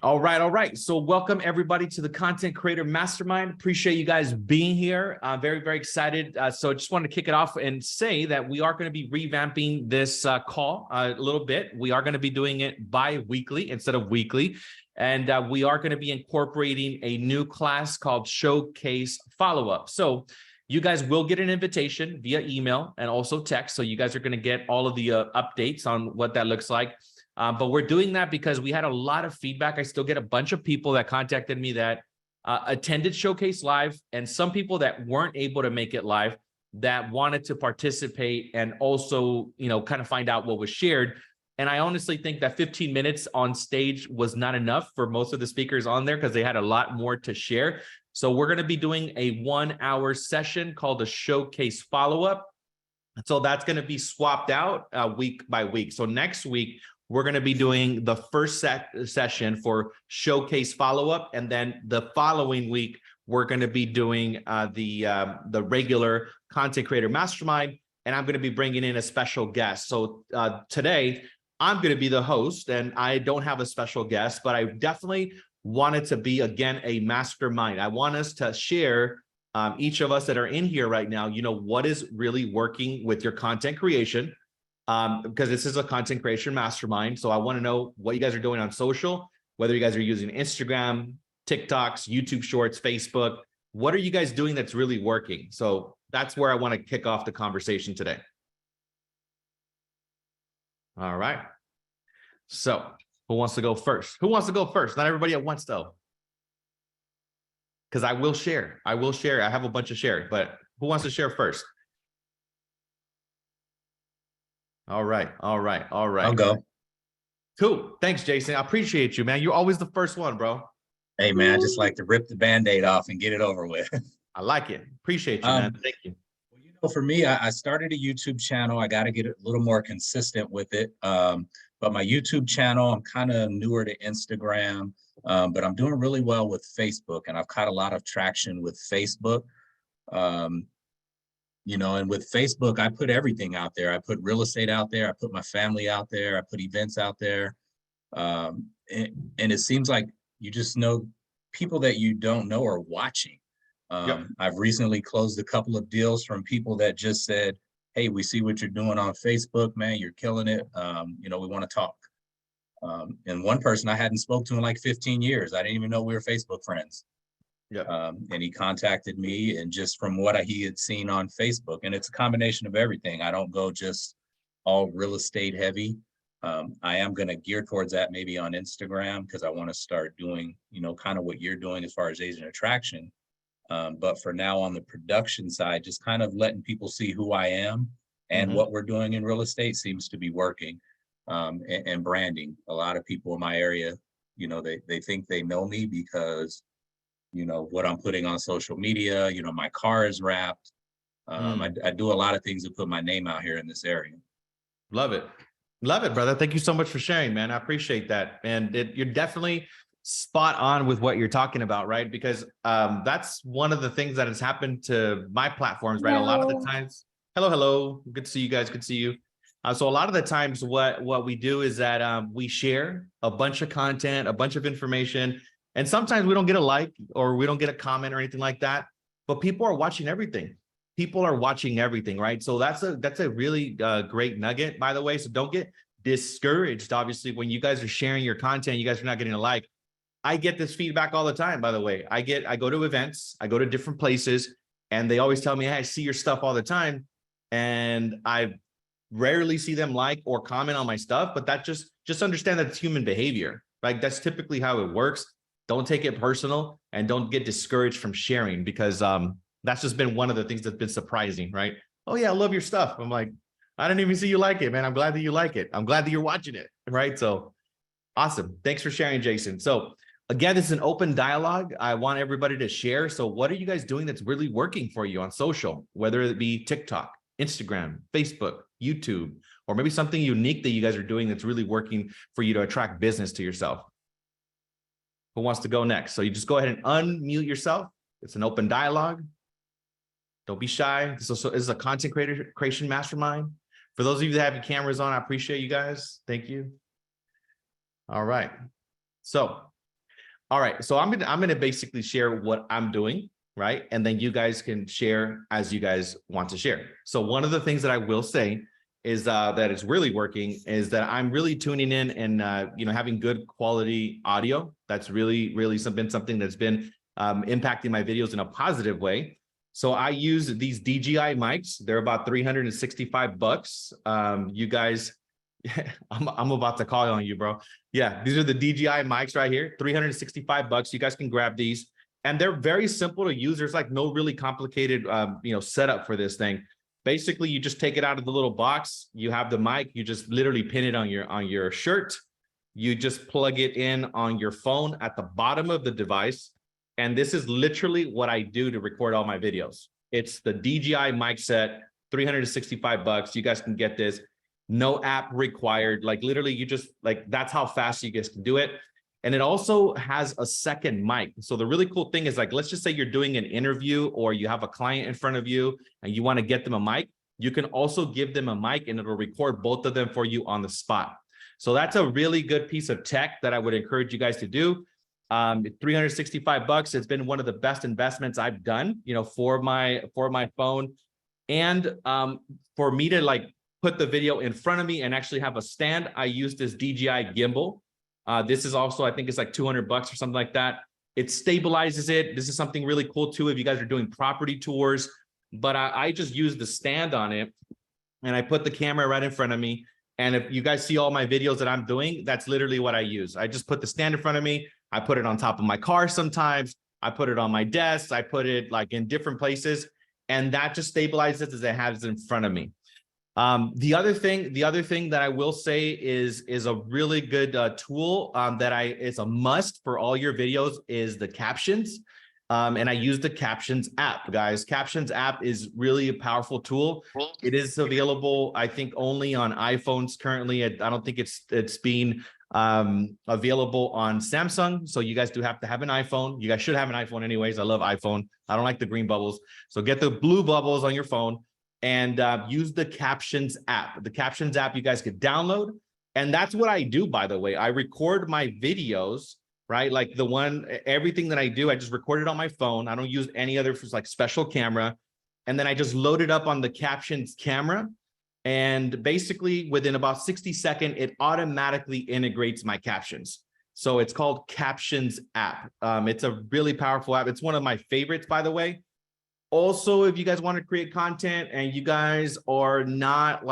All right, all right. So welcome everybody to the Content Creator Mastermind. Appreciate you guys being here. I'm very, very excited. So just wanted to kick it off and say that we are going to be revamping this call a little bit. We are going to be doing it bi-weekly instead of weekly. And we are going to be incorporating a new class called Showcase Follow-Up. So you guys will get an invitation via email and also text. So you guys are going to get all of the updates on what that looks like. But we're doing that because we had a lot of feedback. I still get a bunch of people that contacted me that attended Showcase Live, and some people that weren't able to make it live that wanted to participate and also, kind of find out what was shared. And I honestly think that 15 minutes on stage was not enough for most of the speakers on there because they had a lot more to share. So we're going to be doing a 1-hour session called a Showcase Follow-Up. So that's going to be swapped out week by week. So next week, we're going to be doing the first session for Showcase Follow-Up, and then the following week we're going to be doing the regular Content Creator Mastermind, and I'm going to be bringing in a special guest. So today I'm going to be the host, and I don't have a special guest, but I definitely wanted to be again a mastermind. I want us to share, each of us that are in here right now, what is really working with your content creation. Because this is a content creation mastermind. So I want to know what you guys are doing on social, whether you guys are using Instagram, TikToks, YouTube Shorts, Facebook. What are you guys doing that's really working? So that's where I want to kick off the conversation today. All right. So who wants to go first? Who wants to go first? Not everybody at once, though. Because I will share. I have a bunch of shares, but who wants to share first? All right. I'll go. Cool. Thanks, Jason. I appreciate you, man. You're always the first one, bro. Hey, man, I just like to rip the Band-Aid off and get it over with. I like it. Appreciate you, man. Thank you. Well, for me, I started a YouTube channel. I got to get a little more consistent with it. But my YouTube channel, I'm kind of newer to Instagram, but I'm doing really well with Facebook, and I've caught a lot of traction with Facebook. And with Facebook, I put everything out there. I put real estate out there. I put my family out there. I put events out there. And it seems like you just know people that you don't know are watching. Yep. I've recently closed a couple of deals from people that just said, hey, we see what you're doing on Facebook, man. You're killing it. We want to talk. And one person I hadn't spoke to in like 15 years. I didn't even know we were Facebook friends. Yeah. And he contacted me, and just from what he had seen on Facebook, and it's a combination of everything. I don't go just all real estate heavy. I am going to gear towards that maybe on Instagram, because I want to start doing, kind of what you're doing as far as agent attraction. But for now, on the production side, just kind of letting people see who I am and what we're doing in real estate seems to be working. And branding. A lot of people in my area, they think they know me because what I'm putting on social media, my car is wrapped. I do a lot of things to put my name out here in this area. Love it, brother. Thank you so much for sharing, man. I appreciate that. And you're definitely spot on with what you're talking about, right? Because that's one of the things that has happened to my platforms, right? A lot of the times, hello. Good to see you guys. Good to see you. So a lot of the times what we do is that we share a bunch of content, a bunch of information. And sometimes we don't get a like or we don't get a comment or anything like that, but people are watching everything. Right? So that's a really great nugget, by the way. So don't get discouraged. Obviously, when you guys are sharing your content, you guys are not getting a like. I get this feedback all the time, by the way. I go to events, I go to different places, and they always tell me, hey, I see your stuff all the time. And I rarely see them like or comment on my stuff, but that just understand that it's human behavior, right? That's typically how it works. Don't take it personal and don't get discouraged from sharing, because that's just been one of the things that's been surprising, right? Oh yeah, I love your stuff. I'm like, I didn't even see you like it, man. I'm glad that you like it. I'm glad that you're watching it, right? So awesome. Thanks for sharing, Jason. So again, this is an open dialogue. I want everybody to share. So what are you guys doing that's really working for you on social, whether it be TikTok, Instagram, Facebook, YouTube, or maybe something unique that you guys are doing that's really working for you to attract business to yourself? Who wants to go next? So you just go ahead and unmute yourself. It's an open dialogue. Don't be shy. This is a content creation mastermind. For those of you that have your cameras on, I appreciate you guys. Thank you. All right. So All right, so I'm gonna basically share what I'm doing, right? And then you guys can share as you guys want to share. So one of the things that I will say is that it's really working is that I'm really tuning in and having good quality audio. That's really been something that's been impacting my videos in a positive way. So I use these DJI mics. They're about $365. You guys, I'm about to call on you, bro. Yeah, these are the DJI mics right here, $365. You guys can grab these, and they're very simple to use. There's like no really complicated, setup for this thing. Basically, you just take it out of the little box. You have the mic. You just literally pin it on your shirt. You just plug it in on your phone at the bottom of the device. And this is literally what I do to record all my videos. It's the DJI mic set, $365. You guys can get this. No app required. Like literally, you just that's how fast you guys can do it. And it also has a second mic. So the really cool thing is like, let's just say you're doing an interview or you have a client in front of you and you want to get them a mic. You can also give them a mic and it'll record both of them for you on the spot. So that's a really good piece of tech that I would encourage you guys to do. $365. It's been one of the best investments I've done, for my phone. And for me to put the video in front of me and actually have a stand, I use this DJI gimbal. This is also, I think it's like $200 or something like that. It stabilizes it. This is something really cool too if you guys are doing property tours. But I just use the stand on it and I put the camera right in front of me. And if you guys see all my videos that I'm doing, that's literally what I use. I just put the stand in front of me. I put it on top of my car sometimes. I put it on my desk. I put it in different places. And that just stabilizes as it has in front of me. The other thing that I will say is a really good tool it's a must for all your videos is the captions. And I use the Captions app, guys. Captions app is really a powerful tool. It is available, I think, only on iPhones currently. I don't think it's being available on Samsung. So you guys do have to have an iPhone. You guys should have an iPhone anyways. I love iPhone. I don't like the green bubbles. So get the blue bubbles on your phone and use the Captions app. The Captions app you guys could download. And that's what I do, by the way. I record my videos, right? Like everything that I do, I just record it on my phone. I don't use any other special camera. And then I just load it up on the Captions camera. And basically within about 60 seconds, it automatically integrates my captions. So it's called Captions app. It's a really powerful app. It's one of my favorites, by the way. Also, if you guys want to create content and you guys are not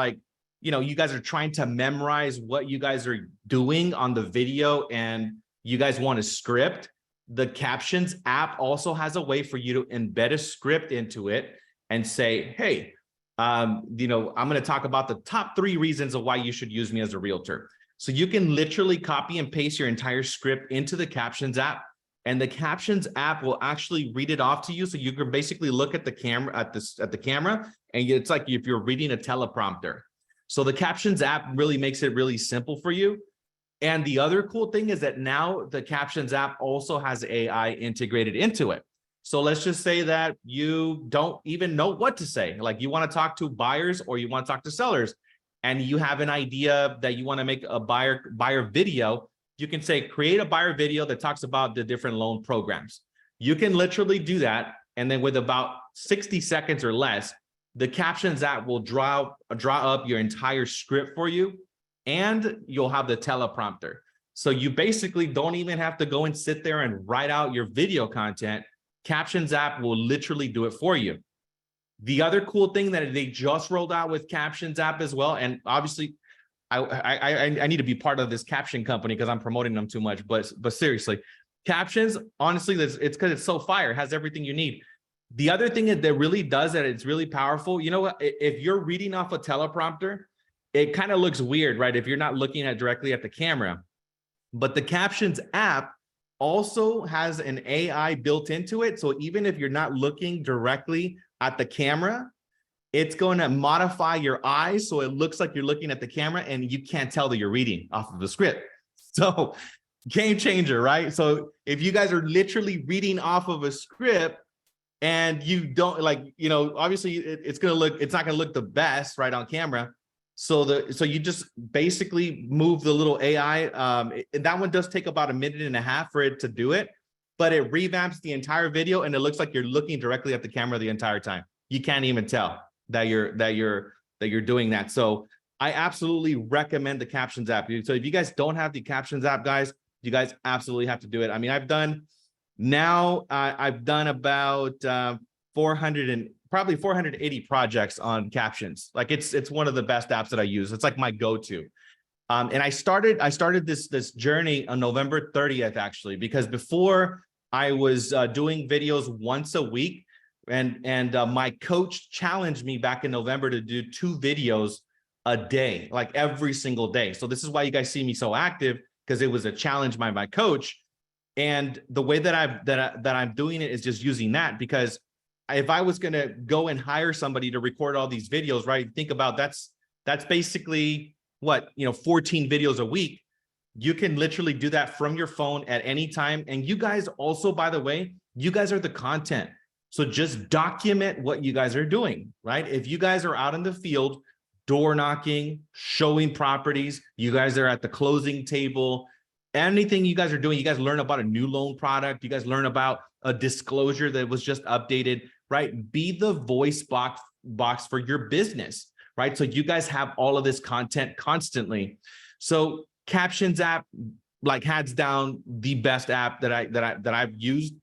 you guys are trying to memorize what you guys are doing on the video and you guys want a script, the Captions app also has a way for you to embed a script into it and say, hey, I'm going to talk about the top 3 reasons of why you should use me as a realtor. So you can literally copy and paste your entire script into the Captions app. And the Captions app will actually read it off to you. So you can basically look at the camera at the camera, and it's like if you're reading a teleprompter. So the Captions app really makes it really simple for you. And the other cool thing is that now the Captions app also has AI integrated into it. So let's just say that you don't even know what to say. Like you want to talk to buyers or you want to talk to sellers, and you have an idea that you want to make a buyer video. You can say, create a buyer video that talks about the different loan programs. You can literally do that. And then with about 60 seconds or less, the Captions app will draw up your entire script for you, and you'll have the teleprompter. So you basically don't even have to go and sit there and write out your video content. Captions app will literally do it for you. The other cool thing that they just rolled out with Captions app as well, and obviously, I need to be part of this caption company because I'm promoting them too much. But seriously, Captions, honestly, it's because it's so fire. It has everything you need. The other thing that really does that, it's really powerful. You know what? If you're reading off a teleprompter, it kind of looks weird, right? If you're not looking directly at the camera. But the Captions app also has an AI built into it. So even if you're not looking directly at the camera, it's going to modify your eyes so it looks like you're looking at the camera and you can't tell that you're reading off of the script. So game changer, right? So if you guys are literally reading off of a script and you don't obviously it's not going to look the best right on camera. So you just basically move the little AI. That one does take about 1.5 minutes for it to do it, but it revamps the entire video and it looks like you're looking directly at the camera the entire time. You can't even tell that you're doing that. So I absolutely recommend the Captions app. So if you guys don't have the Captions app, guys, you guys absolutely have to do it. I mean, I've done about 480 projects on Captions. Like it's one of the best apps that I use. It's like my go-to. And I started this journey on November 30th, actually, because before I was doing videos once a week, and my coach challenged me back in November to do 2 videos a day, like every single day. So this is why you guys see me so active, because it was a challenge by my coach. And the way that I'm doing it is just using that, because if I was going to go and hire somebody to record all these videos, right? Think about that's basically what, 14 videos a week. You can literally do that from your phone at any time. And you guys also, by the way, you guys are the content. So just document what you guys are doing, right? If you guys are out in the field, door knocking, showing properties, you guys are at the closing table, anything you guys are doing, you guys learn about a new loan product, you guys learn about a disclosure that was just updated, right? Be the voice box for your business, right? So you guys have all of this content constantly. So Captions app, like hands down, the best app that I've used.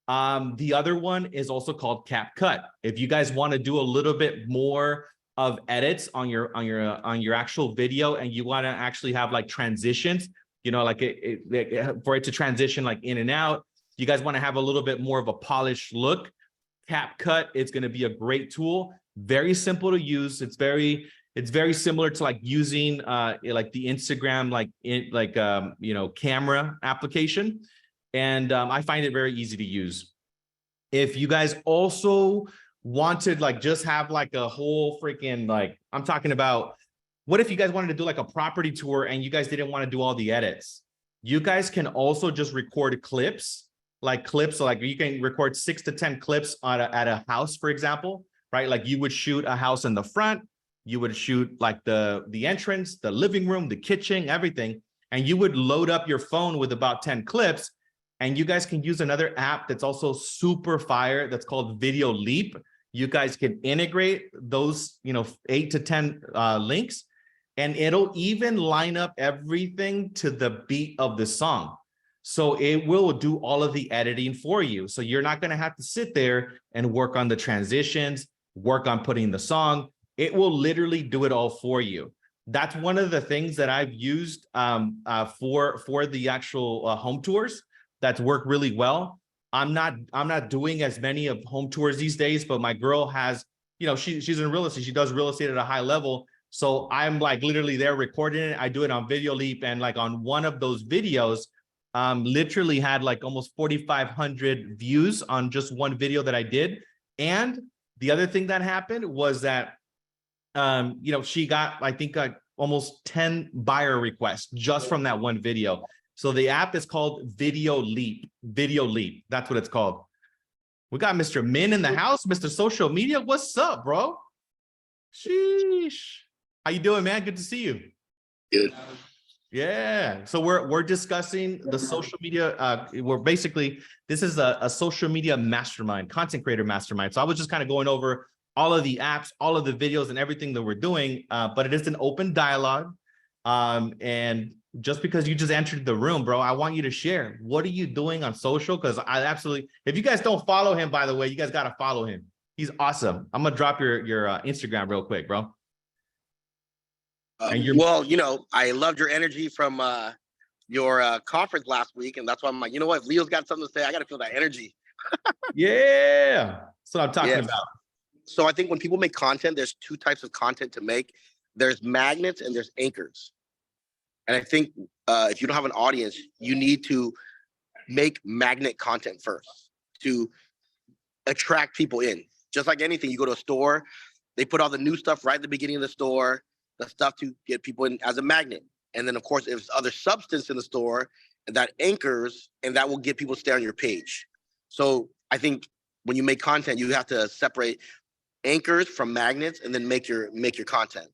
The other one is also called CapCut. If you guys want to do a little bit more of edits on your actual video, and you want to actually have like transitions, like for it to transition like in and out, you guys want to have a little bit more of a polished look, CapCut is going to be a great tool. Very simple to use. It's very similar to like using like the Instagram camera application, and I find it very easy to use. If you guys also wanted like just have like a whole freaking, like, I'm talking about, what if you guys wanted to do like a property tour and you guys didn't want to do all the edits? You guys can also just record clips, so like you can record 6 to 10 clips at a house, for example, right? Like you would shoot a house in the front, you would shoot like the entrance, the living room, the kitchen, everything, and you would load up your phone with about 10 clips. And you guys can use another app that's also super fire that's called Video Leap. You guys can integrate those, 8 to 10 links, and it'll even line up everything to the beat of the song. So it will do all of the editing for you. So you're not going to have to sit there and work on the transitions, work on putting the song. It will literally do it all for you. That's one of the things that I've used for the actual home tours. That's worked really well. I'm not doing as many of home tours these days, but my girl has, she's in real estate. She does real estate at a high level. So I'm like literally there recording it. I do it on Video Leap, and like on one of those videos, literally had like almost 4,500 views on just one video that I did. And the other thing that happened was that, she got, I think, almost 10 buyer requests just from that one video. So the app is called Video Leap. Video Leap. That's what it's called. We got Mr. Min in the house, Mr. Social Media. What's up, bro? Sheesh. How you doing, man? Good to see you. Good. Yeah. So we're discussing the social media. We're basically, this is a social media mastermind, content creator mastermind. So I was just kind of going over all of the apps, all of the videos, and everything that we're doing. But it is an open dialogue. And just because you just entered the room, bro, I want you to share. What are you doing on social? Because I absolutely, if you guys don't follow him, by the way, you guys got to follow him. He's awesome. I'm going to drop your Instagram real quick, bro. Well, I loved your energy from your conference last week. And that's why I'm like, you know what? If Leo's got something to say, I got to feel that energy. Yeah. That's what I'm talking about. So I think when people make content, there's 2 types of content to make. There's magnets and there's anchors. And I think if you don't have an audience, you need to make magnet content first to attract people in. Just like anything, you go to a store, they put all the new stuff right at the beginning of the store, the stuff to get people in as a magnet. And then, of course, if there's other substance in the store, that anchors, and that will get people to stay on your page. So I think when you make content, you have to separate anchors from magnets and then make your content.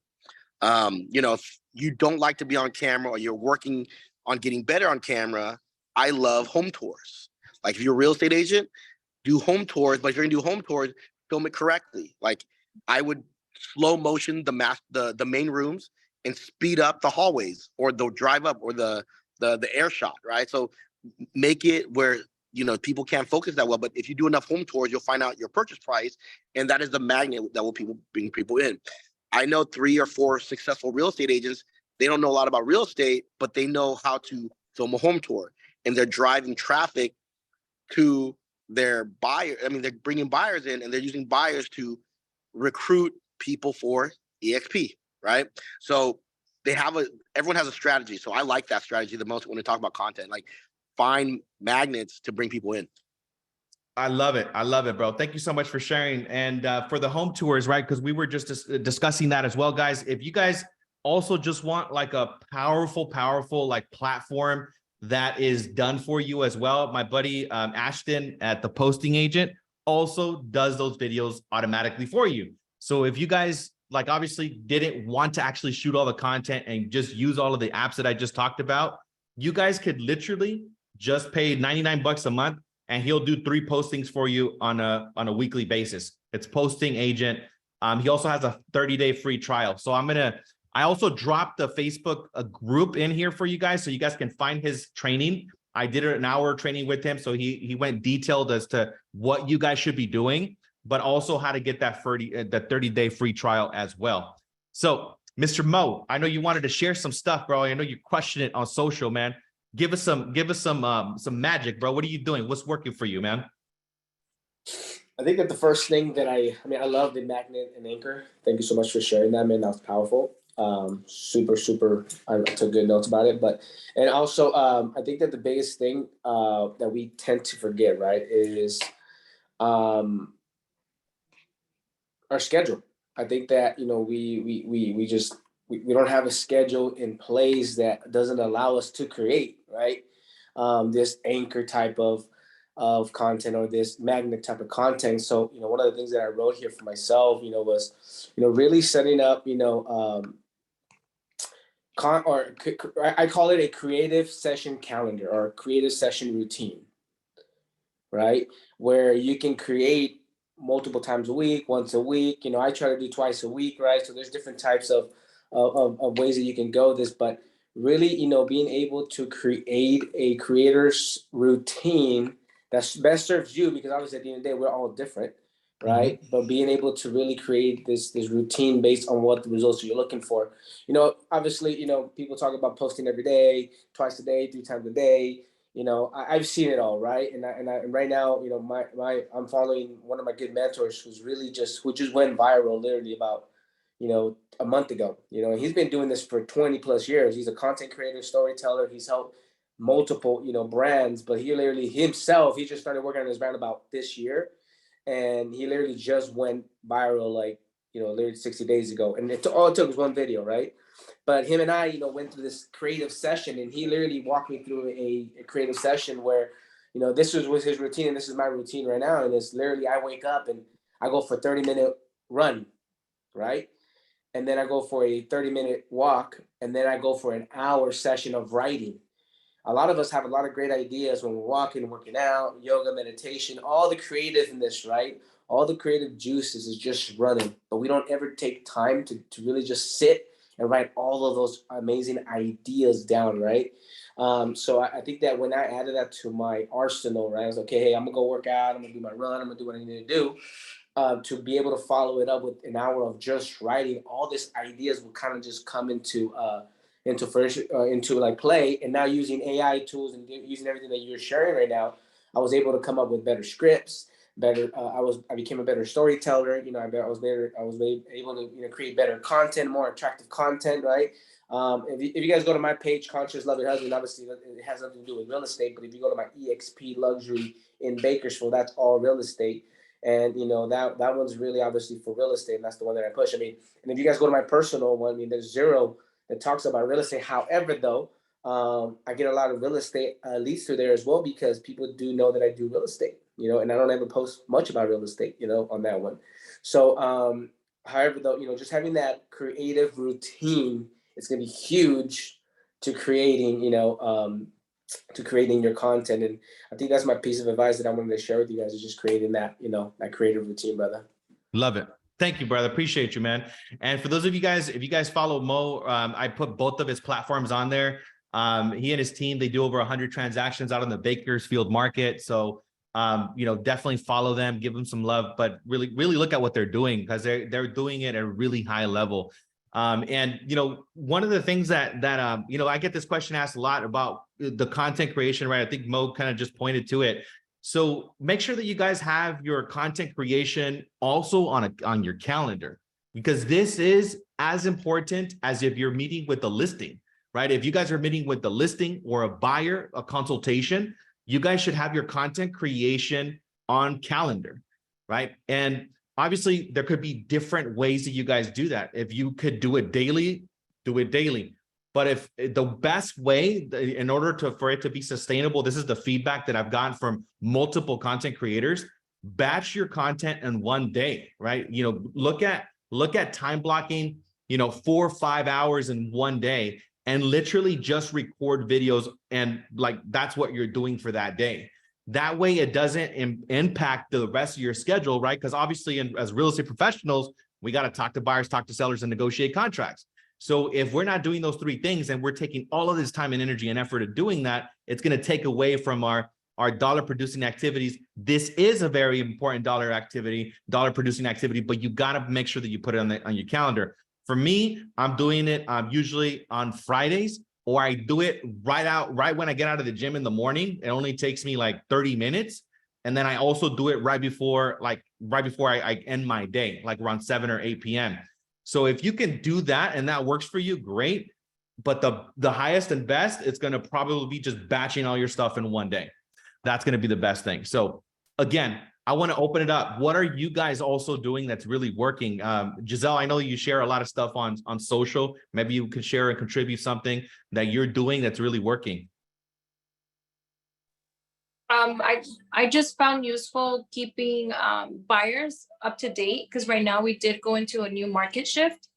If you don't like to be on camera or you're working on getting better on camera, I love home tours. Like if you're a real estate agent, do home tours, but if you're gonna do home tours, film it correctly. Like I would slow motion the main rooms and speed up the hallways or the drive up or the air shot, right? So make it where people can't focus that well. But if you do enough home tours, you'll find out your purchase price, and that is the magnet that will bring people in. I know 3 or 4 successful real estate agents. They don't know a lot about real estate, but they know how to film a home tour, and they're driving traffic to their buyer. I mean, they're bringing buyers in, and they're using buyers to recruit people for EXP, right? So everyone has a strategy. So I like that strategy the most when we talk about content. Like find magnets to bring people in. I love it. I love it, bro. Thank you so much for sharing. And for the home tours, right? Because we were just discussing that as well, guys. If you guys also just want like a powerful like platform that is done for you as well, my buddy Ashton at the Posting Agent also does those videos automatically for you. So if you guys like obviously didn't want to actually shoot all the content and just use all of the apps that I just talked about, you guys could literally just pay 99 bucks a month and he'll do 3 postings for you on a weekly basis. It's Posting Agent. He also has a 30-day free trial. So I also dropped the Facebook group in here for you guys so you guys can find his training. I did an hour training with him. So he went detailed as to what you guys should be doing, but also how to get that 30-day free trial as well. So Mr. Mo, I know you wanted to share some stuff, bro. I know you're crushing it on social, man. Give us some magic, bro. What are you doing? What's working for you, man? I think that the first thing that I love the magnet and anchor. Thank you so much for sharing that, man. That was powerful. Super. I took good notes about it. And also, I think that the biggest thing that we tend to forget, right, is our schedule. I think that we don't have a schedule in place that doesn't allow us to create, right? This anchor type of content or this magnet type of content. So, one of the things that I wrote here for myself, was, really setting up, I call it a creative session calendar or a creative session routine, right? Where you can create multiple times a week, once a week. I try to do twice a week, right? So there's different types of ways that you can go this, but really, being able to create a creator's routine that best serves you, because obviously at the end of the day, we're all different, right? Mm-hmm. But being able to really create this routine based on what the results you're looking for. Obviously, people talk about posting every day, twice a day, 3 times a day. I've seen it all, right? And right now, I'm following one of my good mentors who just went viral literally about, a month ago. He's been doing this for 20 plus years. He's a content creator, storyteller. He's helped multiple, brands, but he literally himself, he just started working on his brand about this year. And he literally just went viral, like, literally 60 days ago. And all it took was one video, right? But him and I, went through this creative session, and he literally walked me through a creative session where, this was his routine, and this is my routine right now. And it's literally, I wake up and I go for a 30-minute run, right? And then I go for a 30-minute walk, and then I go for an hour session of writing. A lot of us have a lot of great ideas when we're walking, working out, yoga, meditation, all the creative in this, right? All the creative juices is just running, but we don't ever take time to really just sit and write all of those amazing ideas down, right? So I think that when I added that to my arsenal, right, I was like, okay, hey, I'm gonna go work out, I'm gonna do my run, I'm gonna do what I need to do. To be able to follow it up with an hour of just writing, all these ideas will kind of just come into like play. And now using AI tools and using everything that you're sharing right now, I was able to come up with better scripts, I became a better storyteller. I was able to create better content, more attractive content, right? If you guys go to my page, Conscious Love Your Husband, obviously it has nothing to do with real estate, but if you go to my EXP Luxury in Bakersfield, that's all real estate. And that one's really obviously for real estate, and that's the one that I push. And if you guys go to my personal one, there's zero that talks about real estate. However, though, I get a lot of real estate leads through there as well, because people do know that I do real estate, and I don't ever post much about real estate, on that one. So however, though, you know, just having that creative routine is going to be huge to creating, you know, to creating your content. And I think that's my piece of advice that I wanted to share with you guys, is just creating that, you know, that creative routine, brother. Love it. Thank you, brother. Appreciate you, man. And for those of you guys, if you guys follow Mo, I put both of his platforms on there. He and his team, they do over 100 transactions out on the Bakersfield market. So, you know, definitely follow them, give them some love, but really, really look at what they're doing, because they're doing it at a really high level. And, you know, one of the things that you know, I get this question asked a lot about the content creation, right? I think Mo kind of just pointed to it. So make sure that you guys have your content creation also on your calendar, because this is as important as if you're meeting with the listing, right? If you guys are meeting with the listing or a buyer, a consultation, you guys should have your content creation on calendar, right? And obviously there could be different ways that you guys do that. If you could do it daily, do it daily. But if the best way in order for it to be sustainable, this is the feedback that I've gotten from multiple content creators: batch your content in one day, right? You know, look at time blocking, you know, 4 or 5 hours in one day, and literally just record videos, and like that's what you're doing for that day. That way it doesn't impact the rest of your schedule, right? Because obviously, as real estate professionals, we got to talk to buyers, talk to sellers, and negotiate contracts. So if we're not doing those 3 things, and we're taking all of this time and energy and effort of doing that, it's going to take away from our dollar producing activities. This is a very important dollar producing activity, but you got to make sure that you put it on your calendar. For me, I'm doing it right on Fridays, or I do it right when I get out of the gym in the morning. It only takes me like 30 minutes. And then I also do it right before I end my day, like around 7 or 8 p.m. So if you can do that and that works for you, great. But the highest and best, it's going to probably be just batching all your stuff in one day. That's going to be the best thing. So again, I want to open it up. What are you guys also doing that's really working? Giselle, I know you share a lot of stuff on social. Maybe you could share and contribute something that you're doing that's really working. I just found useful keeping buyers up to date, because right now we did go into a new market shift,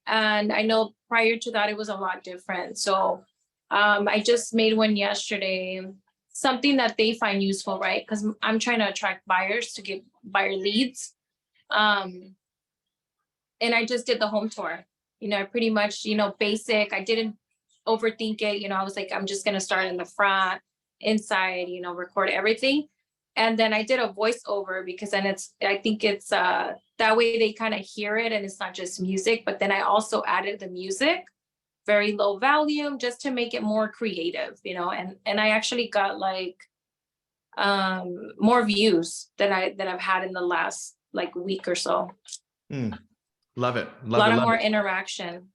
and I know prior to that it was a lot different. So I just made one yesterday, something that they find useful, right? Because I'm trying to attract buyers to get buyer leads, and I just did the home tour. You know, pretty much, you know, basic. I didn't overthink it. You know, I was like, I'm just gonna start in the front, inside, you know, record everything. And then I did a voiceover, because then I think it's that way they kind of hear it and it's not just music. But then I also added the music, very low volume, just to make it more creative, you know, and I actually got like more views than I've had in the last like week or so. Love it. A lot of more interaction.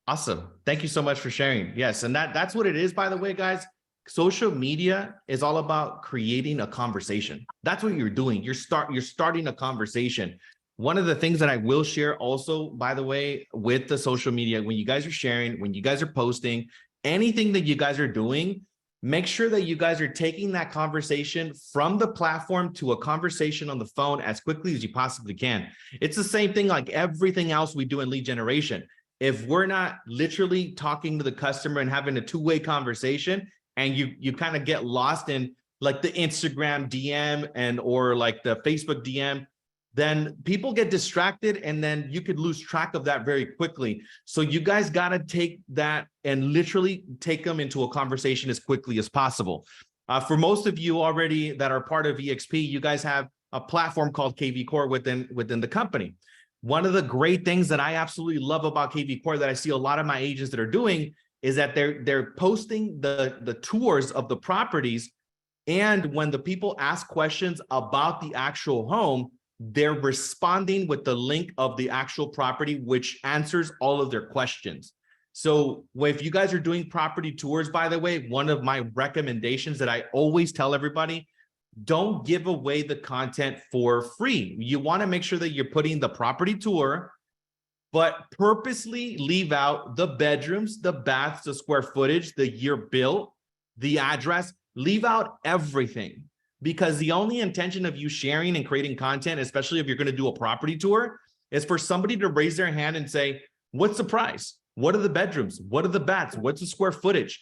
Awesome. Thank you so much for sharing. Yes. And that's what it is, by the way, guys. Social media is all about creating a conversation. That's what you're doing. You're starting a conversation. One of the things that I will share also, by the way, with the social media, when you guys are sharing, when you guys are posting, anything that you guys are doing, make sure that you guys are taking that conversation from the platform to a conversation on the phone as quickly as you possibly can. It's the same thing like everything else we do in lead generation. If we're not literally talking to the customer and having a two-way conversation, and you kind of get lost in like the Instagram DM or like the Facebook DM, then people get distracted, and then you could lose track of that very quickly. So you guys got to take that and literally take them into a conversation as quickly as possible. For most of you already that are part of EXP, you guys have a platform called KV Core within the company. One of the great things that I absolutely love about KV Core that I see a lot of my agents that are doing is that they're posting the tours of the properties. And when the people ask questions about the actual home, they're responding with the link of the actual property, which answers all of their questions. So if you guys are doing property tours, by the way, one of my recommendations that I always tell everybody, don't give away the content for free. You want to make sure that you're putting the property tour, but purposely leave out the bedrooms, the baths, the square footage, the year built, the address, leave out everything. Because the only intention of you sharing and creating content, especially if you're going to do a property tour, is for somebody to raise their hand and say, what's the price? What are the bedrooms? What are the baths? What's the square footage?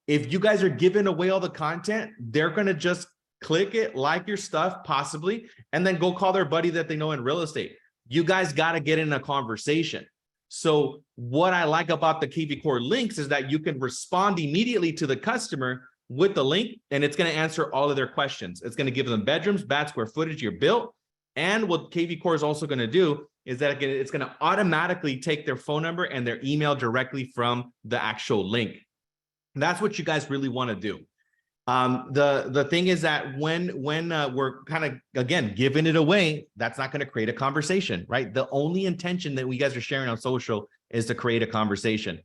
If you guys are giving away all the content, they're going to just click it, like your stuff, possibly, and then go call their buddy that they know in real estate. You guys got to get in a conversation. So what I like about the KV Core links is that you can respond immediately to the customer with the link, and it's going to answer all of their questions. It's going to give them bedrooms, bath, square footage, your bill. And what KV Core is also going to do is that it's going to automatically take their phone number and their email directly from the actual link. And that's what you guys really want to do. The thing is that when we're kind of, again, giving it away, that's not going to create a conversation, right? The only intention that we guys are sharing on social is to create a conversation.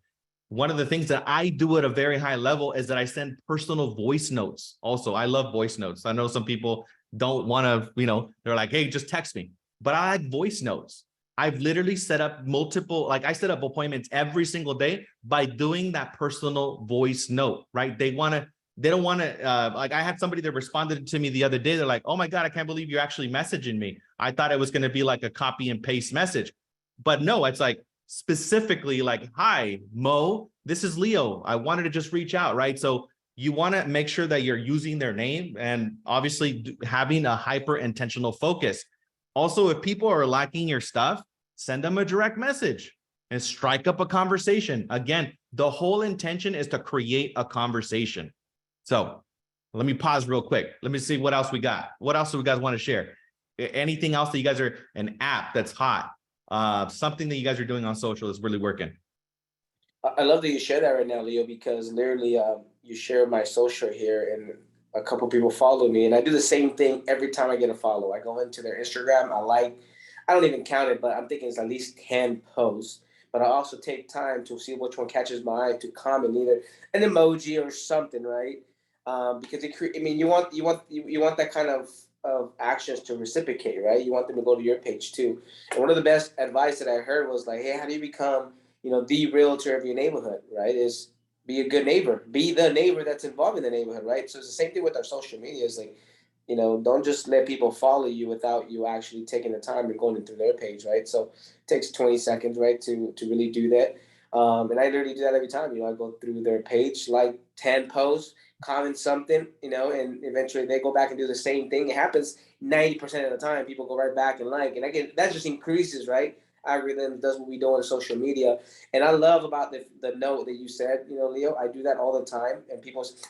One of the things that I do at a very high level is that I send personal voice notes. Also, I love voice notes. I know some people don't want to, they're like, hey, just text me. But I like voice notes. I've literally set up multiple, like I set up appointments every single day by doing that personal voice note, right? They don't want to, like I had somebody that responded to me the other day. They're like, oh my God, I can't believe you're actually messaging me. I thought it was going to be like a copy and paste message. But no, it's like specifically like, hi, Mo, this is Leo. I wanted to just reach out, right? So you want to make sure that you're using their name and obviously having a hyper intentional focus. Also, if people are liking your stuff, send them a direct message and strike up a conversation. Again, the whole intention is to create a conversation. So let me pause real quick. Let me see what else we got. What else do you guys want to share? Anything else that you guys are, an app that's hot, something that you guys are doing on social is really working? I love that you share that right now, Leo, because literally you share my social here and a couple people follow me, and I do the same thing every time I get a follow. I go into their Instagram, I don't even count it, but I'm thinking it's at least 10 posts. But I also take time to see which one catches my eye to comment either an emoji or something, right? Because you want that kind of actions to reciprocate, right? You want them to go to your page too. And one of the best advice that I heard was like, hey, how do you become, the realtor of your neighborhood, right? Is be a good neighbor, be the neighbor that's involved in the neighborhood, right? So it's the same thing with our social media. Is like, don't just let people follow you without you actually taking the time and going into their page, right? So it takes 20 seconds, right, to really do that. And I literally do that every time. I go through their page, like 10 posts, comment something, and eventually they go back and do the same thing. It happens 90% of the time. People go right back and like, and again, that just increases, right? Algorithm does what we do on social media. And I love about the note that you said, Leo, I do that all the time. And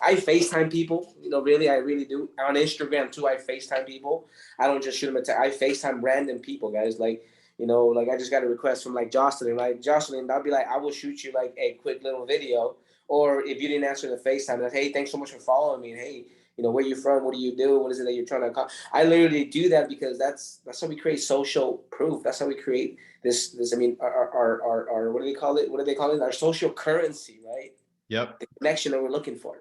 I FaceTime people, really, I really do. On Instagram too, I FaceTime people. I don't just shoot them a text. I FaceTime random people, guys. Like, like I just got a request from like Jocelyn, right? Jocelyn, I'll be like, I will shoot you like a quick little video. Or if you didn't answer the FaceTime, like, hey, thanks so much for following me. And hey, where you from? What do you do? What is it that you're trying to accomplish? I literally do that because that's how we create social proof. That's how we create this our what do they call it? What do they call it? Our social currency, right? Yep. The connection that we're looking for.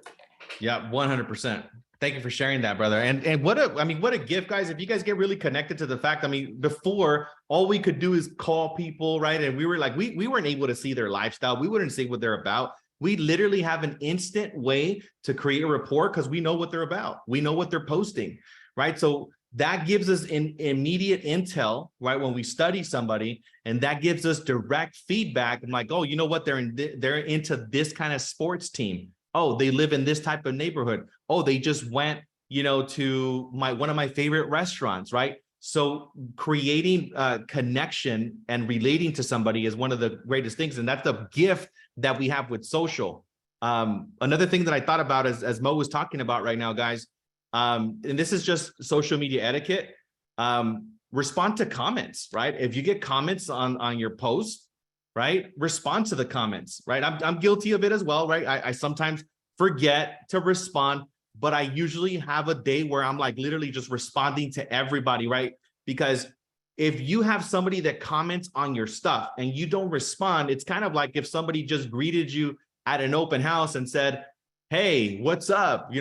Yeah, 100%. Thank you for sharing that, brother. And what a gift, guys. If you guys get really connected to the fact, before all we could do is call people, right? And we were like, we weren't able to see their lifestyle. We wouldn't see what they're about. We literally have an instant way to create a rapport because we know what they're about. We know what they're posting, right? So that gives us immediate intel, right? When we study somebody, and that gives us direct feedback. I'm like, oh, you know what? They're into this kind of sports team. Oh, they live in this type of neighborhood. Oh, they just went, to one of my favorite restaurants, right? So creating a connection and relating to somebody is one of the greatest things. And that's the gift that we have with social. Another thing that I thought about as Mo was talking about right now, guys, and this is just social media etiquette, respond to comments, right? If you get comments on your post, right, respond to the comments, right? I'm guilty of it as well, right? I sometimes forget to respond, but I usually have a day where I'm like literally just responding to everybody, right? Because if you have somebody that comments on your stuff and you don't respond, it's kind of like if somebody just greeted you at an open house and said, hey, what's up?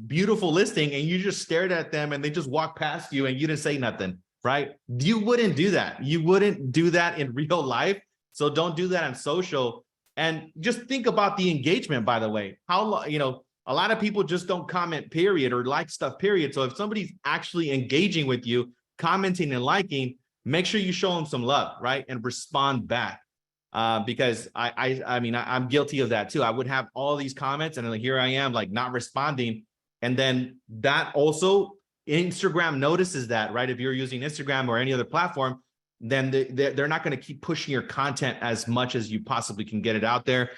Beautiful listing. And you just stared at them and they just walked past you and you didn't say nothing, right? You wouldn't do that. You wouldn't do that in real life. So don't do that on social. And just think about the engagement, by the way. A lot of people just don't comment, period, or like stuff, period. So if somebody's actually engaging with you, commenting and liking, make sure you show them some love, right? And respond back. Because I mean, I'm guilty of that too. I would have all these comments and then here I am like not responding. And then that also Instagram notices that, right? If you're using Instagram or any other platform, then they're not going to keep pushing your content as much as you possibly can get it out there.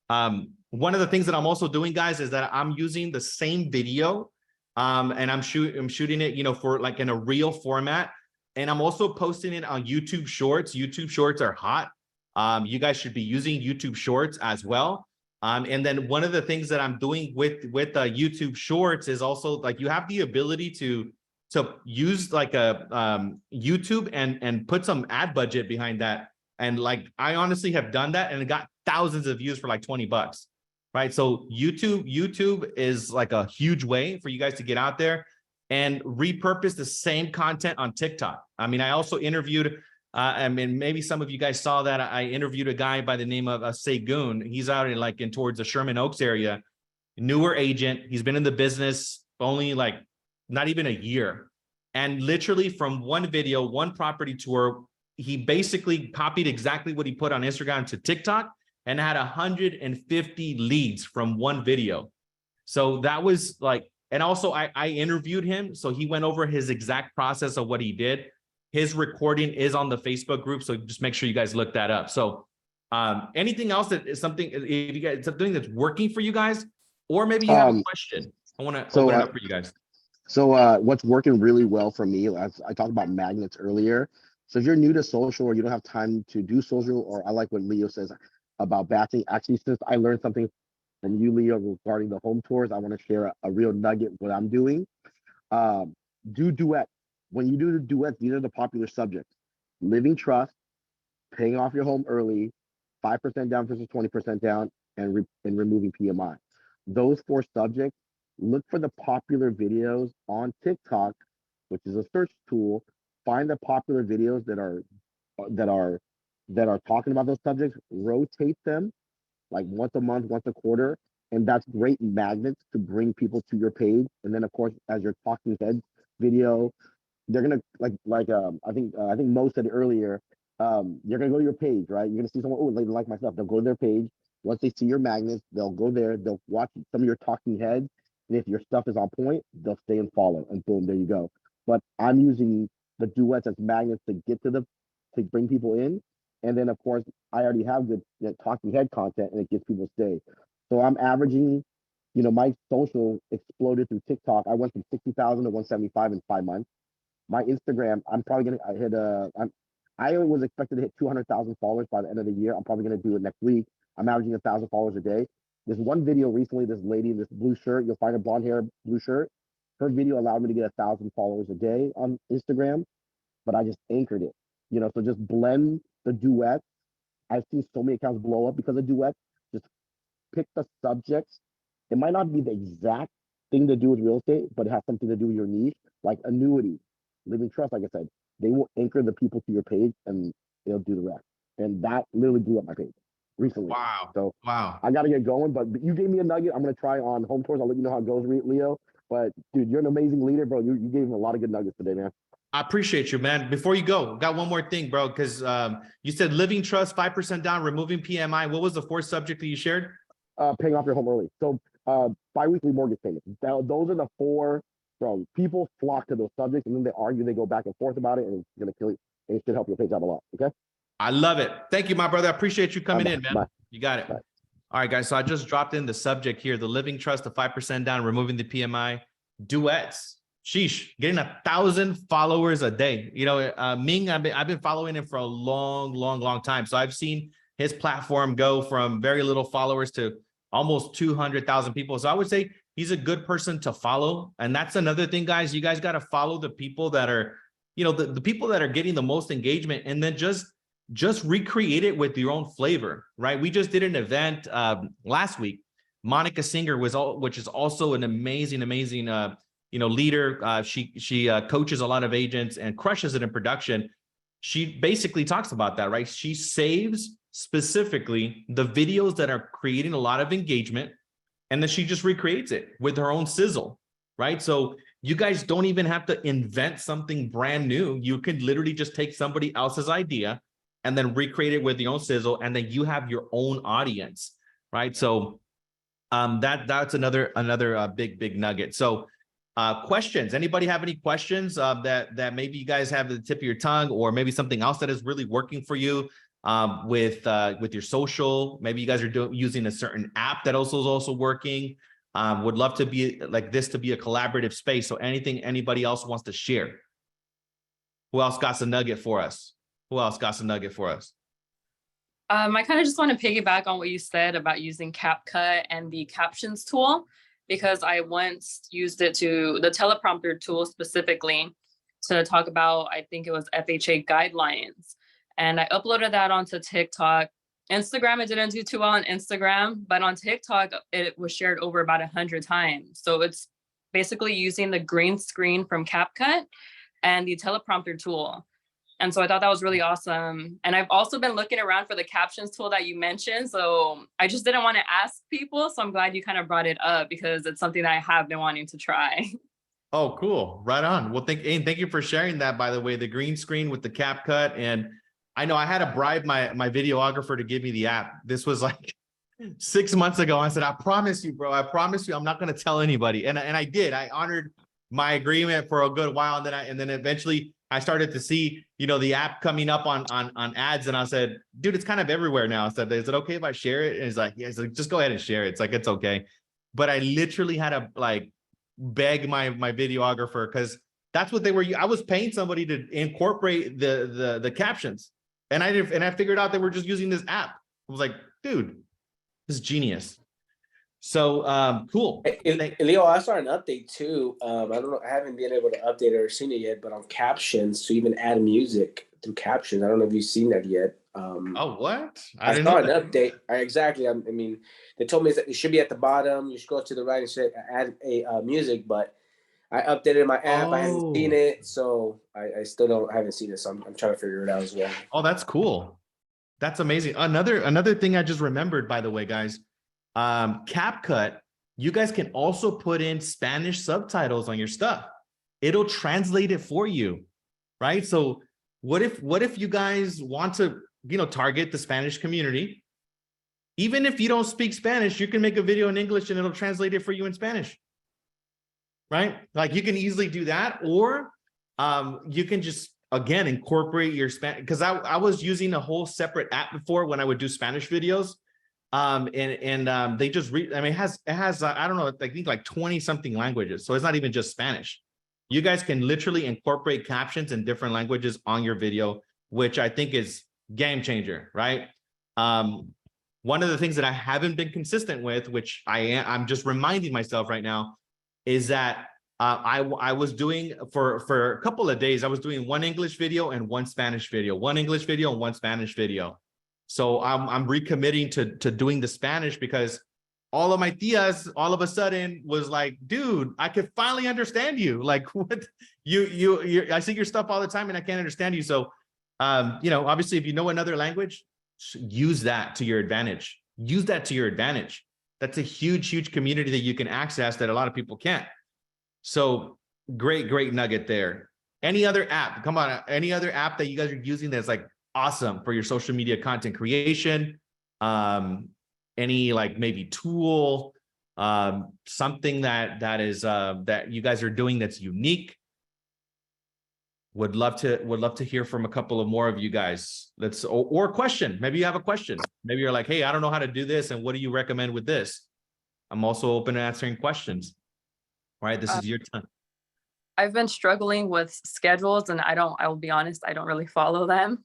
One of the things that I'm also doing, guys, is that I'm using the same video and I'm shooting it, you know, for like in a reel format. And I'm also posting it on YouTube Shorts. YouTube Shorts are hot. You guys should be using YouTube Shorts as well. And then one of the things that I'm doing with YouTube Shorts is also like you have the ability to use like a YouTube and put some ad budget behind that. And like I honestly have done that and it got thousands of views for like 20 bucks, right? So YouTube is like a huge way for you guys to get out there and repurpose the same content on TikTok. I mean, I also interviewed. I mean, maybe some of you guys saw that I interviewed a guy by the name of Segun. He's out in towards the Sherman Oaks area, newer agent. He's been in the business only like not even a year. And literally from one video, one property tour, he basically copied exactly what he put on Instagram to TikTok and had 150 leads from one video. So that was like, and also I interviewed him. So he went over his exact process of what he did. His recording is on the Facebook group, so just make sure you guys look that up. So anything else that is something, if you guys, something that's working for you guys, or maybe you have a question, I want to open it up for you guys. So what's working really well for me, as I talked about magnets earlier. So if you're new to social or you don't have time to do social, or I like what Leo says about batching. Actually, since I learned something from you, Leo, regarding the home tours, I want to share a real nugget what I'm doing. Do duet. When you do the duets, these are the popular subjects: living trust, paying off your home early, 5% down versus 20% down, and removing PMI. Those 4 subjects, look for the popular videos on TikTok, which is a search tool. Find the popular videos that are talking about those subjects, rotate them like once a month, once a quarter, and that's great magnets to bring people to your page. And then of course, as your talking head video, they're gonna I think Mo said it earlier. You're gonna go to your page, right? You're gonna see someone, oh, they like my stuff. They'll go to their page. Once they see your magnets, they'll go there. They'll watch some of your talking heads, and if your stuff is on point, they'll stay and follow. And boom, there you go. But I'm using the duets as magnets to get to bring people in, and then of course I already have good talking head content, and it gets people to stay. So I'm averaging, my social exploded through TikTok. I went from 60,000 to 175 in 5 months. My Instagram, I'm probably gonna hit I was expected to hit 200,000 followers by the end of the year. I'm probably gonna do it next week. I'm averaging 1,000 followers a day. There's one video recently, this lady in this blue shirt, you'll find her blonde hair, blue shirt. Her video allowed me to get 1,000 followers a day on Instagram, but I just anchored it. So just blend the duets. I've seen so many accounts blow up because of duets. Just pick the subjects. It might not be the exact thing to do with real estate, but it has something to do with your niche, like annuity, living trust. Like I said, they will anchor the people to your page and they'll do the rest. And that literally blew up my page recently. Wow. So wow. I got to get going, but you gave me a nugget. I'm going to try on home tours. I'll let you know how it goes, Leo. But dude, you're an amazing leader, bro. You gave him a lot of good nuggets today, man. I appreciate you, man. Before you go, got one more thing, bro, because you said living trust, 5% down, removing PMI. What was the 4th subject that you shared? Paying off your home early. So biweekly mortgage payments. Those are the 4, bro. People flock to those subjects and then they argue, they go back and forth about it, and it's going to kill you. And it should help your page out a lot. Okay. I love it. Thank you, my brother. I appreciate you coming in, man. Bye. You got it. Bye. All right, guys. So I just dropped in the subject here, the living trust, the 5% down, removing the PMI, duets. Sheesh, getting 1,000 followers a day. Ming, I've been following him for a long time. So I've seen his platform go from very little followers to almost 200,000 people. So I would say he's a good person to follow. And that's another thing, guys. You guys got to follow the people that are, the people that are getting the most engagement, and then just recreate it with your own flavor, right? We just did an event last week. Monica Singer which is also an amazing leader. She coaches a lot of agents and crushes it in production. She basically talks about that, right? She saves specifically the videos that are creating a lot of engagement, and then she just recreates it with her own sizzle, right? So You guys don't even have to invent something brand new. You can literally just take somebody else's idea and then recreate it with your own sizzle, and then you have your own audience, right? So that's another big nugget. So questions, anybody have any questions that maybe you guys have at the tip of your tongue, or maybe something else that is really working for you with your social? Maybe you guys are using a certain app that is also working. Would love to be like this to be a collaborative space. So anything anybody else wants to share? Who else got a nugget for us? Who else got a nugget for us? I kind of just want to piggyback on what you said about using CapCut and the Captions tool, because I once used it to the teleprompter tool specifically to talk about, I think it was FHA guidelines. And I uploaded that onto TikTok. Instagram, it didn't do too well on Instagram, but on TikTok, it was shared over about 100 times. So it's basically using the green screen from CapCut and the teleprompter tool. And so I thought that was really awesome. And I've also been looking around for the captions tool that you mentioned. So I just didn't want to ask people. So I'm glad you kind of brought it up, because it's something that I have been wanting to try. Oh, cool. Right on. Well, thank you for sharing that, by the way, the green screen with the CapCut. And I know I had to bribe my videographer to give me the app. This was like 6 months ago. I said, I promise you, bro, I promise you, I'm not going to tell anybody. And I did. I honored my agreement for a good while. And then eventually I started to see, the app coming up on ads. And I said, dude, it's kind of everywhere now. I said, is it okay if I share it? And he's like, yeah, just go ahead and share it. It's like, it's okay. But I literally had to like beg my videographer, because that's what they were. I was paying somebody to incorporate the captions. And I figured out they were just using this app. I was like, dude, this is genius. So cool. Leo, I saw an update too. I don't know, I haven't been able to update it or seen it yet, but on captions to even add music through captions. I don't know if you've seen that yet. Oh, what? I saw an update. Exactly. I mean, they told me that it should be at the bottom. You scroll to the right and say add a music, but I updated my app. I haven't seen it, so I still haven't seen it. So I'm trying to figure it out as well. Oh, that's cool. That's amazing. Another thing I just remembered, by the way, guys, CapCut, you guys can also put in Spanish subtitles on your stuff. It'll translate it for you, right? So what if you guys want to, target the Spanish community? Even if you don't speak Spanish, you can make a video in English and it'll translate it for you in Spanish. Right? Like you can easily do that, or you can just, again, incorporate your Spanish, because I was using a whole separate app before when I would do Spanish videos. They just it has I don't know, I think like 20 something languages. So it's not even just Spanish. You guys can literally incorporate captions in different languages on your video, which I think is game changer, right? One of the things that I haven't been consistent with, which I'm just reminding myself right now, is that I was doing for a couple of days, I was doing one English video and one Spanish video, one English video and one Spanish video. So I'm recommitting to doing the Spanish, because all of my tias all of a sudden was like, dude, I could finally understand you. Like, what you I see your stuff all the time and I can't understand you. So obviously, if you know another language, use that to your advantage. Use that to your advantage. That's a huge community that you can access that a lot of people can't. So great nugget there. Any other app? Come on, any other app that you guys are using that's like awesome for your social media content creation? Any like maybe tool, something that is that you guys are doing that's unique? Would love to hear from a couple of more of you guys. Or a question. Maybe you have a question. Maybe you're like, hey, I don't know how to do this, and what do you recommend with this? I'm also open to answering questions. All right, this is your time. I've been struggling with schedules, and I will be honest, I don't really follow them.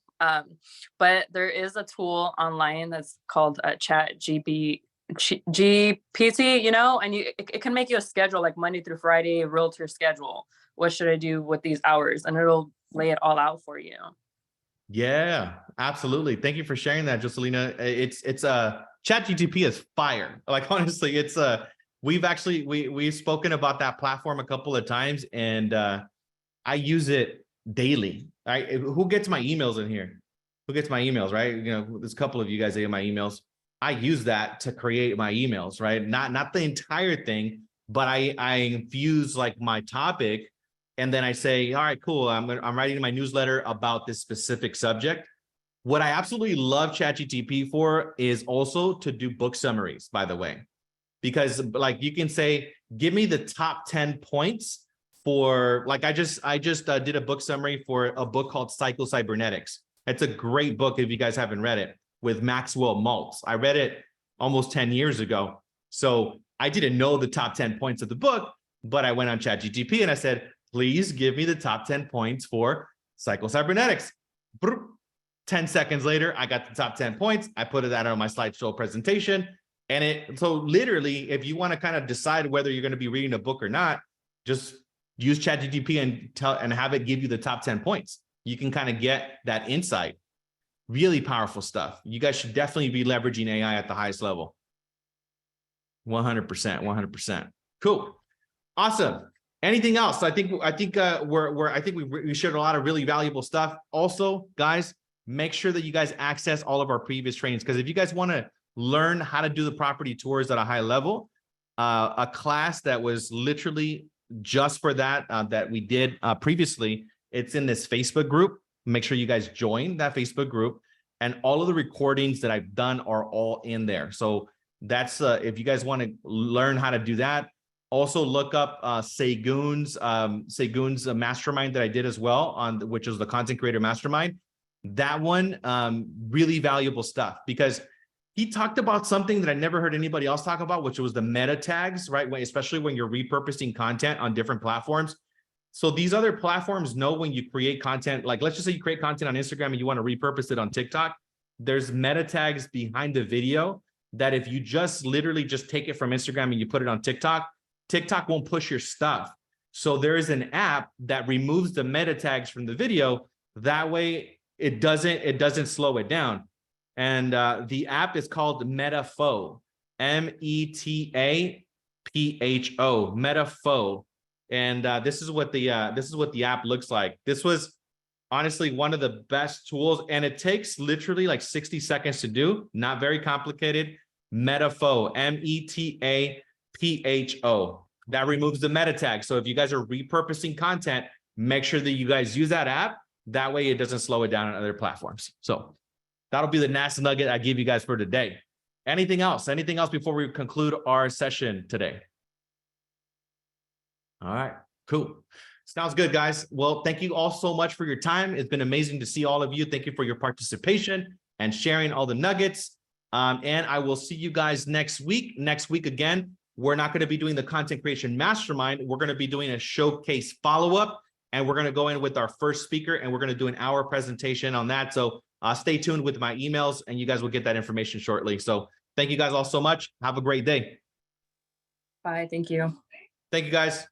But there is a tool online that's called ChatGTP, and it can make you a schedule like Monday through Friday, realtor schedule. What should I do with these hours? And it'll lay it all out for you. Yeah, absolutely. Thank you for sharing that, Jocelina. It's ChatGTP is fire. Like, honestly, it's we've spoken about that platform a couple of times, and I use it daily. Who gets my emails in here? Who gets my emails, right? There's a couple of you guys that get my emails. I use that to create my emails, right? Not the entire thing, but I infuse like my topic, and then I say, all right, cool. I'm writing my newsletter about this specific subject. What I absolutely love ChatGTP for is also to do book summaries, by the way, because like you can say, give me the top 10 points for, like, I just did a book summary for a book called Psycho-Cybernetics. It's a great book if you guys haven't read it, with Maxwell Maltz. I read it almost 10 years ago. So I didn't know the top 10 points of the book, but I went on ChatGTP and I said, please give me the top 10 points for Psycho-Cybernetics. 10 seconds later, I got the top 10 points. I put it out on my slideshow presentation. And so literally, if you want to kind of decide whether you're going to be reading a book or not, just use ChatGTP and have it give you the top 10 points. You can kind of get that insight. Really powerful stuff. You guys should definitely be leveraging AI at the highest level. 100%. Cool. Awesome. Anything else? I think we shared a lot of really valuable stuff. Also, guys, make sure that you guys access all of our previous trainings, because if you guys want to learn how to do the property tours at a high level, a class that was literally just for that, that we did previously, it's in this Facebook group. Make sure you guys join that Facebook group, and all of the recordings that I've done are all in there. So that's if you guys want to learn how to do that. Also look up Segun's mastermind that I did as well, which is the Content Creator Mastermind. That one, really valuable stuff, because he talked about something that I never heard anybody else talk about, which was the meta tags, right? Especially when you're repurposing content on different platforms. So these other platforms know when you create content, like let's just say you create content on Instagram and you want to repurpose it on TikTok, there's meta tags behind the video that if you just literally just take it from Instagram and you put it on TikTok, TikTok won't push your stuff. So there is an app that removes the meta tags from the video. That way it doesn't slow it down. And the app is called Metapho, METAPHO, Metapho. And this is what the app looks like. This was honestly one of the best tools, and it takes literally like 60 seconds to do. Not very complicated. Metapho, METAPHO. That removes the meta tag. So if you guys are repurposing content, make sure that you guys use that app. That way it doesn't slow it down on other platforms. So that'll be the NASA nugget I give you guys for today. Anything else? Anything else before we conclude our session today? All right, cool. Sounds good, guys. Well, thank you all so much for your time. It's been amazing to see all of you. Thank you for your participation and sharing all the nuggets. And I will see you guys next week. Next week, again, we're not going to be doing the Content Creation Mastermind. We're going to be doing a showcase follow-up, and we're going to go in with our first speaker, and we're going to do an hour presentation on that. So stay tuned with my emails, and you guys will get that information shortly. So thank you guys all so much. Have a great day. Bye. Thank you. Thank you, guys.